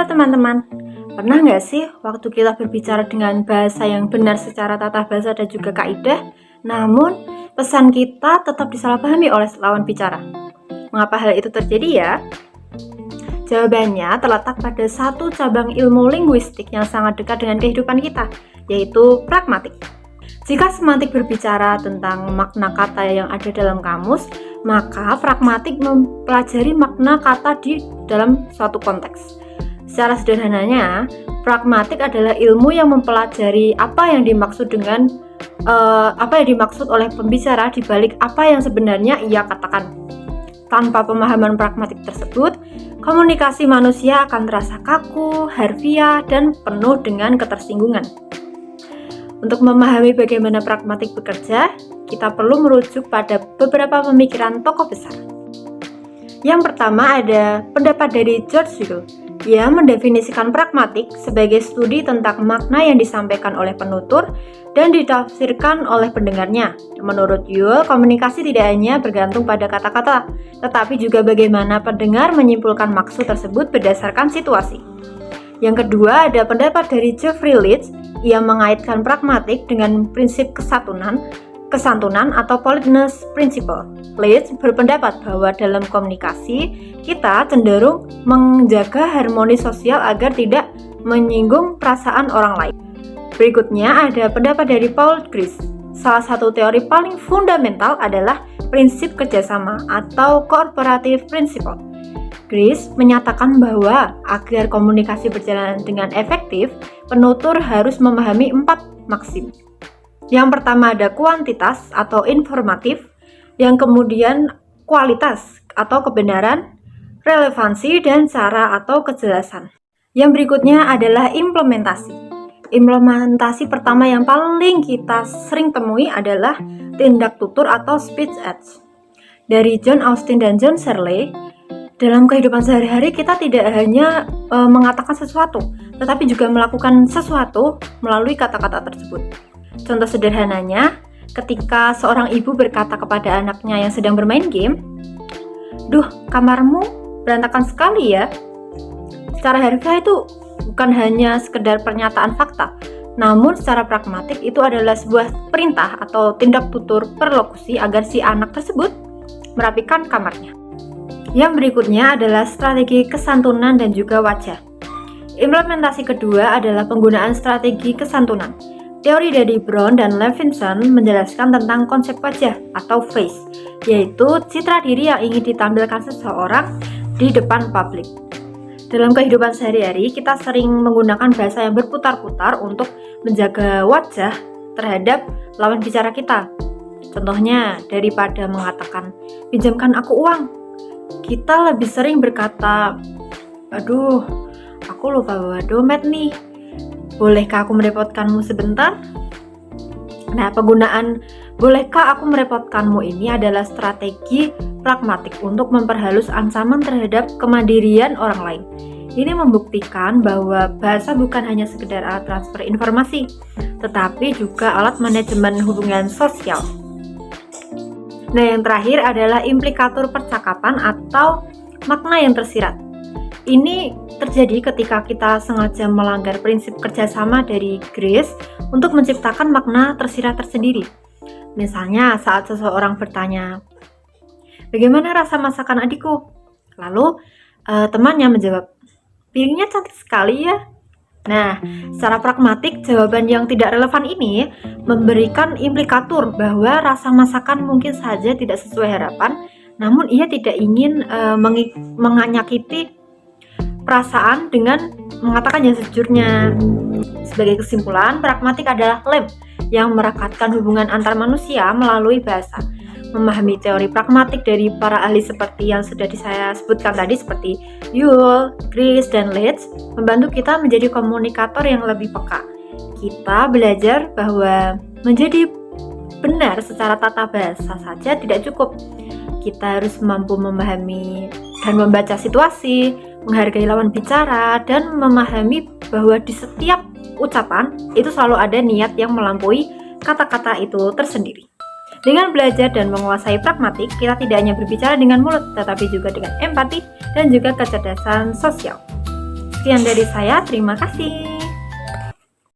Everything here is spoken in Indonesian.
Halo teman-teman, pernah nggak sih waktu kita berbicara dengan bahasa yang benar secara tata bahasa dan juga kaidah, namun pesan kita tetap disalahpahami oleh lawan bicara? Mengapa hal itu terjadi ya? Jawabannya terletak pada satu cabang ilmu linguistik yang sangat dekat dengan kehidupan kita, yaitu pragmatik. Jika semantik berbicara tentang makna kata yang ada dalam kamus, maka pragmatik mempelajari makna kata di dalam suatu konteks. Secara sederhananya, pragmatik adalah ilmu yang mempelajari apa yang dimaksud oleh pembicara di balik apa yang sebenarnya ia katakan. Tanpa pemahaman pragmatik tersebut, komunikasi manusia akan terasa kaku, harfiah, dan penuh dengan ketersinggungan. Untuk memahami bagaimana pragmatik bekerja, kita perlu merujuk pada beberapa pemikiran tokoh besar. Yang pertama ada pendapat dari George Yule. Ia mendefinisikan pragmatik sebagai studi tentang makna yang disampaikan oleh penutur dan ditafsirkan oleh pendengarnya. Menurut Yule, komunikasi tidak hanya bergantung pada kata-kata, tetapi juga bagaimana pendengar menyimpulkan maksud tersebut berdasarkan situasi. Yang kedua ada pendapat dari Jeffrey Leach. Ia mengaitkan pragmatik dengan prinsip kesantunan atau politeness principle. Leach berpendapat bahwa dalam komunikasi, kita cenderung menjaga harmoni sosial agar tidak menyinggung perasaan orang lain. Berikutnya ada pendapat dari Paul Grice. Salah satu teori paling fundamental adalah prinsip kerjasama atau cooperative principle. Grice menyatakan bahwa agar komunikasi berjalan dengan efektif, penutur harus memahami 4 maksim. Yang pertama ada kuantitas atau informatif, yang kemudian kualitas atau kebenaran, relevansi, dan cara atau kejelasan. Yang berikutnya adalah implementasi. Implementasi pertama yang paling kita sering temui adalah tindak tutur atau speech aids. Dari John Austin dan John Searle, dalam kehidupan sehari-hari kita tidak hanya mengatakan sesuatu, tetapi juga melakukan sesuatu melalui kata-kata tersebut. Contoh sederhananya, ketika seorang ibu berkata kepada anaknya yang sedang bermain game, "Duh, kamarmu berantakan sekali ya." Secara harfiah itu bukan hanya sekedar pernyataan fakta, namun secara pragmatik itu adalah sebuah perintah atau tindak tutur perlokusi agar si anak tersebut merapikan kamarnya. Yang berikutnya adalah strategi kesantunan dan juga wajah. Implementasi kedua adalah penggunaan strategi kesantunan. Teori dari Brown dan Levinson menjelaskan tentang konsep wajah atau face, yaitu citra diri yang ingin ditampilkan seseorang di depan publik. Dalam kehidupan sehari-hari, kita sering menggunakan bahasa yang berputar-putar untuk menjaga wajah terhadap lawan bicara kita. Contohnya, daripada mengatakan, "Pinjamkan aku uang," kita lebih sering berkata, "Aduh, aku lupa bawa dompet nih. Bolehkah aku merepotkanmu sebentar?" Nah, penggunaan "bolehkah aku merepotkanmu" ini adalah strategi pragmatik untuk memperhalus ancaman terhadap kemandirian orang lain. Ini membuktikan bahwa bahasa bukan hanya sekedar alat transfer informasi, tetapi juga alat manajemen hubungan sosial. Nah, yang terakhir adalah implikatur percakapan atau makna yang tersirat. Ini terjadi ketika kita sengaja melanggar prinsip kerjasama dari Grice untuk menciptakan makna tersirat tersendiri. Misalnya saat seseorang bertanya, "Bagaimana rasa masakan adikku?" Lalu temannya menjawab, "Piringnya cantik sekali ya." Nah, secara pragmatik, jawaban yang tidak relevan ini memberikan implikatur bahwa rasa masakan mungkin saja tidak sesuai harapan, namun ia tidak ingin menyakiti perasaan dengan mengatakan yang sejujurnya. Sebagai kesimpulan, pragmatik adalah lem yang merekatkan hubungan antar manusia melalui bahasa. Memahami teori pragmatik dari para ahli seperti yang sudah saya sebutkan tadi, seperti Yule, Grice, dan Leach, membantu kita menjadi komunikator yang lebih peka. Kita belajar bahwa menjadi benar secara tata bahasa saja tidak cukup. Kita harus mampu memahami dan membaca situasi, menghargai lawan bicara, dan memahami bahwa di setiap ucapan itu selalu ada niat yang melampaui kata-kata itu tersendiri. Dengan belajar dan menguasai pragmatik, kita tidak hanya berbicara dengan mulut, tetapi juga dengan empati dan juga kecerdasan sosial. Sekian dari saya, terima kasih.